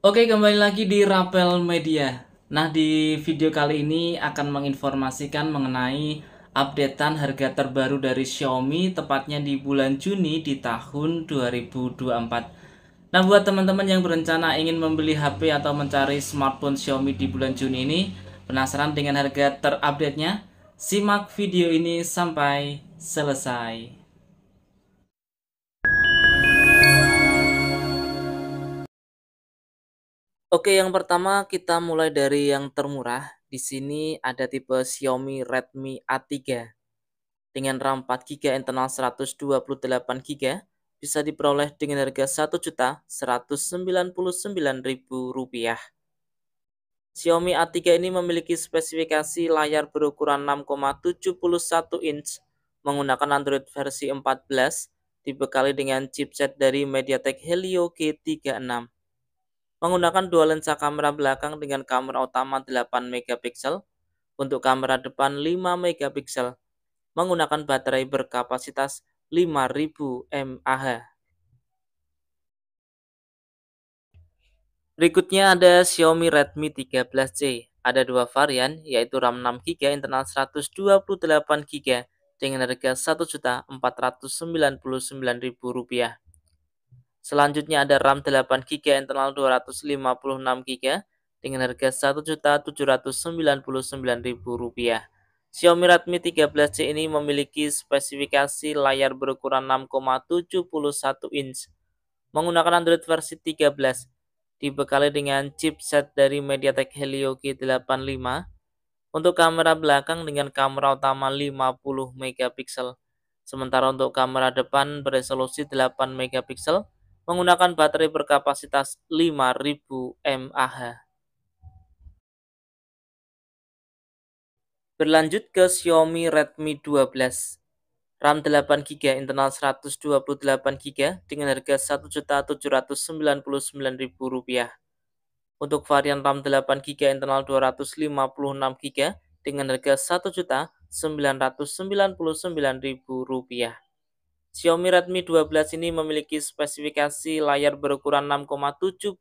Oke, kembali lagi di Rapel Media. Nah, di video kali ini akan menginformasikan mengenai updatean harga terbaru dari Xiaomi tepatnya di bulan Juni di tahun 2024. Nah, buat teman-teman yang berencana ingin membeli HP atau mencari smartphone Xiaomi di bulan Juni ini, penasaran dengan harga terupdate-nya? Simak video ini sampai selesai. Oke, yang pertama kita mulai dari yang termurah. Di sini ada tipe Xiaomi Redmi A3 dengan RAM 4 GB internal 128 GB bisa diperoleh dengan harga Rp1.199.000. Xiaomi A3 ini memiliki spesifikasi layar berukuran 6,71 inch menggunakan Android versi 14 dibekali dengan chipset dari MediaTek Helio G36. Menggunakan dua lensa kamera belakang dengan kamera utama 8 megapiksel, untuk kamera depan 5 megapiksel, menggunakan baterai berkapasitas 5000 mAh. Berikutnya ada Xiaomi Redmi 13C. Ada dua varian, yaitu RAM 6 GB internal 128 GB dengan harga Rp1.499.000. Selanjutnya ada RAM 8 GB internal 256 GB dengan harga Rp1.799.000. Xiaomi Redmi 13C ini memiliki spesifikasi layar berukuran 6,71 inch menggunakan Android versi 13 dibekali dengan chipset dari MediaTek Helio G85 untuk kamera belakang dengan kamera utama 50 megapiksel. Sementara untuk kamera depan beresolusi 8 megapiksel menggunakan baterai berkapasitas 5000 mAh. Berlanjut ke Xiaomi Redmi 12. RAM 8 GB internal 128 GB dengan harga Rp1.799.000. Untuk varian RAM 8 GB internal 256 GB dengan harga Rp1.999.000. Xiaomi Redmi 12 ini memiliki spesifikasi layar berukuran 6,79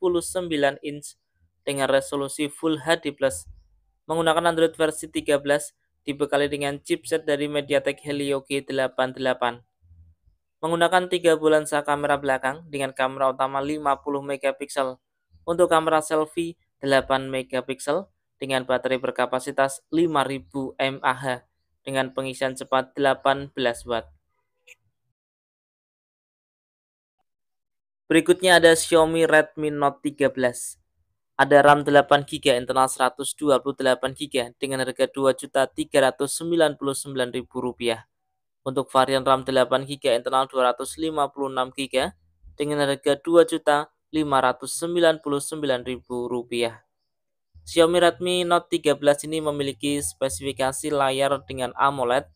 inch dengan resolusi Full HD+, menggunakan Android versi 13 dibekali dengan chipset dari MediaTek Helio G88. Menggunakan 3 lensa kamera belakang dengan kamera utama 50 megapiksel, untuk kamera selfie 8 megapiksel dengan baterai berkapasitas 5000 mAh dengan pengisian cepat 18 watt. Berikutnya ada Xiaomi Redmi Note 13. Ada RAM 8 GB internal 128 GB dengan harga Rp2.399.000. Untuk varian RAM 8 GB internal 256 GB dengan harga Rp2.599.000. Xiaomi Redmi Note 13 ini memiliki spesifikasi layar dengan AMOLED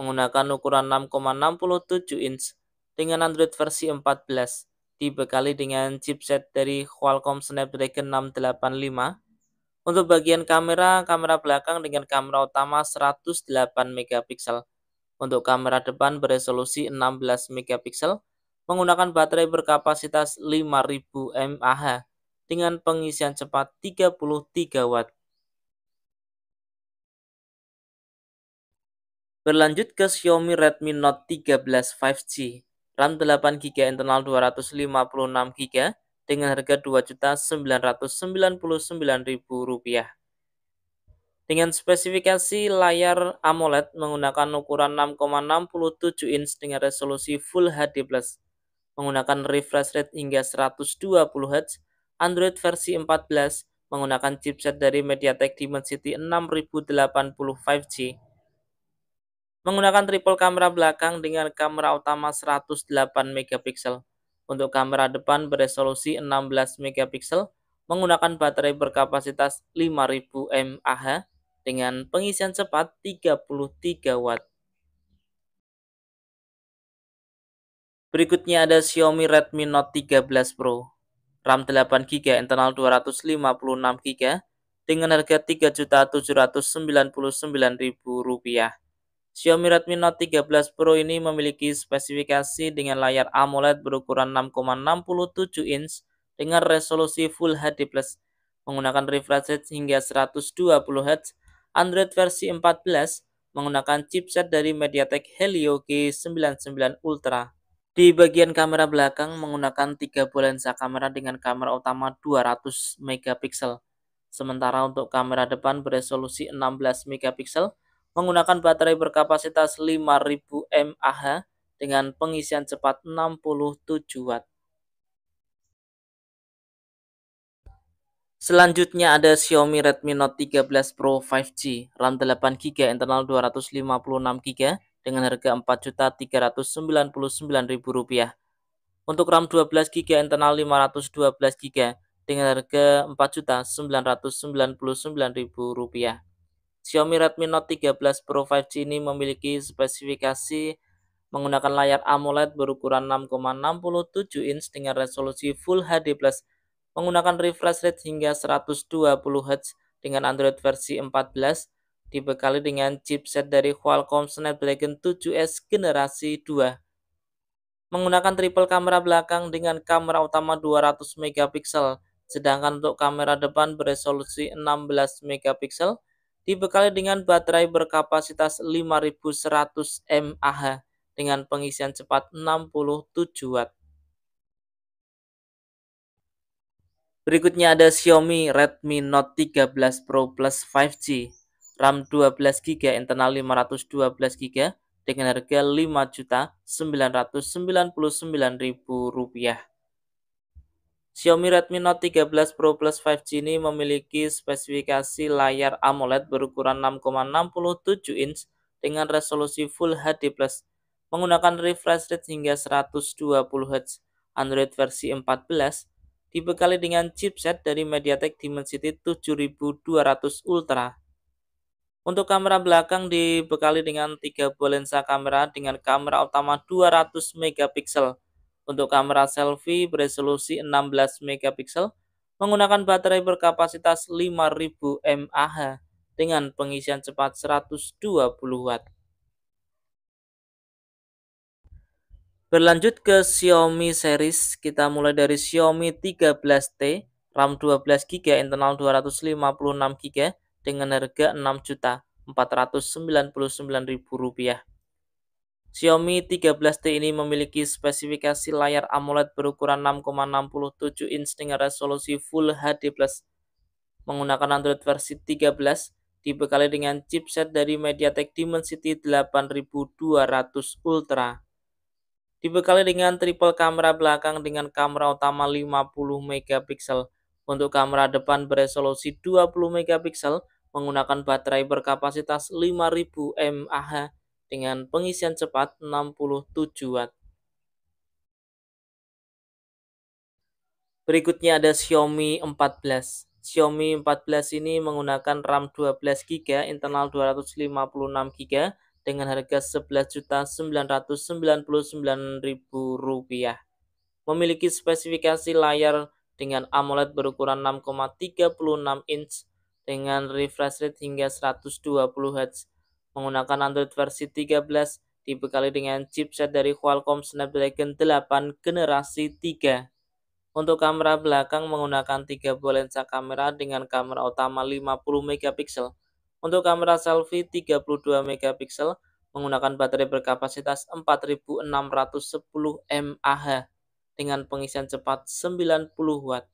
menggunakan ukuran 6,67 inch dengan Android versi 14 dibekali dengan chipset dari Qualcomm Snapdragon 685. Untuk bagian kamera, kamera belakang dengan kamera utama 108 megapiksel. Untuk kamera depan beresolusi 16 megapiksel menggunakan baterai berkapasitas 5000 mAh dengan pengisian cepat 33 watt. Berlanjut ke Xiaomi Redmi Note 13 5G. RAM 8 GB internal 256 GB dengan harga Rp2.999.000. Dengan spesifikasi layar AMOLED menggunakan ukuran 6,67 inch dengan resolusi Full HD+, menggunakan refresh rate hingga 120 Hz, Android versi 14 menggunakan chipset dari MediaTek Dimensity 6080 5G, menggunakan triple kamera belakang dengan kamera utama 108 megapiksel. Untuk kamera depan beresolusi 16 megapiksel menggunakan baterai berkapasitas 5000 mAh dengan pengisian cepat 33 watt. Berikutnya ada Xiaomi Redmi Note 13 Pro. RAM 8 GB internal 256 GB dengan harga Rp3.799.000. Xiaomi Redmi Note 13 Pro ini memiliki spesifikasi dengan layar AMOLED berukuran 6,67 inch dengan resolusi Full HD+, menggunakan refresh rate hingga 120 Hz. Android versi 14 menggunakan chipset dari MediaTek Helio G99 Ultra. Di bagian kamera belakang menggunakan 3 buah lensa kamera dengan kamera utama 200 megapiksel. Sementara untuk kamera depan beresolusi 16 megapiksel menggunakan baterai berkapasitas 5000 mAh dengan pengisian cepat 67 Watt. Selanjutnya ada Xiaomi Redmi Note 13 Pro 5G, RAM 8GB, internal 256GB dengan harga Rp4.399.000. Untuk RAM 12GB, internal 512GB dengan harga Rp4.999.000. Xiaomi Redmi Note 13 Pro 5G ini memiliki spesifikasi menggunakan layar AMOLED berukuran 6,67 inch dengan resolusi Full HD+, menggunakan refresh rate hingga 120 Hz dengan Android versi 14, dibekali dengan chipset dari Qualcomm Snapdragon 7S generasi 2. Menggunakan triple kamera belakang dengan kamera utama 200 megapiksel, sedangkan untuk kamera depan beresolusi 16 megapiksel, dibekali dengan baterai berkapasitas 5100 mAh dengan pengisian cepat 67 Watt. Berikutnya ada Xiaomi Redmi Note 13 Pro Plus 5G, RAM 12GB, internal 512GB dengan harga Rp5.999.000. Xiaomi Redmi Note 13 Pro Plus 5G ini memiliki spesifikasi layar AMOLED berukuran 6,67 inch dengan resolusi Full HD+, menggunakan refresh rate hingga 120 Hz. Android versi 14 dibekali dengan chipset dari MediaTek Dimensity 7200 Ultra. Untuk kamera belakang dibekali dengan 3 buah lensa kamera dengan kamera utama 200 megapiksel. Untuk kamera selfie beresolusi 16 megapiksel menggunakan baterai berkapasitas 5000 mAh dengan pengisian cepat 120 Watt. Berlanjut ke Xiaomi series, kita mulai dari Xiaomi 13T, RAM 12GB, internal 256GB dengan harga Rp6.499.000. Xiaomi 13T ini memiliki spesifikasi layar AMOLED berukuran 6,67 inch dengan resolusi Full HD+, menggunakan Android versi 13, dibekali dengan chipset dari MediaTek Dimensity 8200 Ultra. Dibekali dengan triple kamera belakang dengan kamera utama 50 megapiksel. Untuk kamera depan beresolusi 20 megapiksel menggunakan baterai berkapasitas 5000 mAh dengan pengisian cepat 67 Watt. Berikutnya ada Xiaomi 14. Xiaomi 14 ini menggunakan RAM 12GB, internal 256GB dengan harga Rp11.999.000. Memiliki spesifikasi layar dengan AMOLED berukuran 6,36 inch dengan refresh rate hingga 120 Hz. Menggunakan Android versi 13 dibekali dengan chipset dari Qualcomm Snapdragon 8 generasi 3. Untuk kamera belakang menggunakan 3 buah lensa kamera dengan kamera utama 50 megapiksel. Untuk kamera selfie 32 megapiksel menggunakan baterai berkapasitas 4610 mAh dengan pengisian cepat 90 Watt.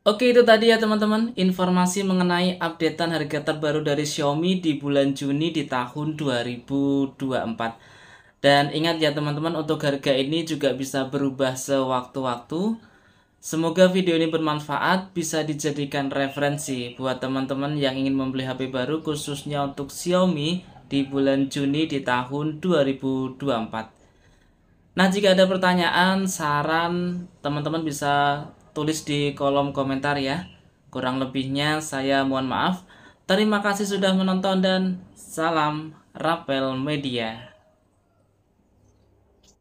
Oke, itu tadi ya teman-teman, informasi mengenai updatean harga terbaru dari Xiaomi di bulan Juni di tahun 2024. Dan ingat ya teman-teman, untuk harga ini juga bisa berubah sewaktu-waktu. Semoga video ini bermanfaat, bisa dijadikan referensi buat teman-teman yang ingin membeli HP baru khususnya untuk Xiaomi di bulan Juni di tahun 2024. Nah, jika ada pertanyaan, saran, teman-teman bisa tulis di kolom komentar ya. Kurang lebihnya saya mohon maaf. Terima kasih sudah menonton dan salam Rapel Media.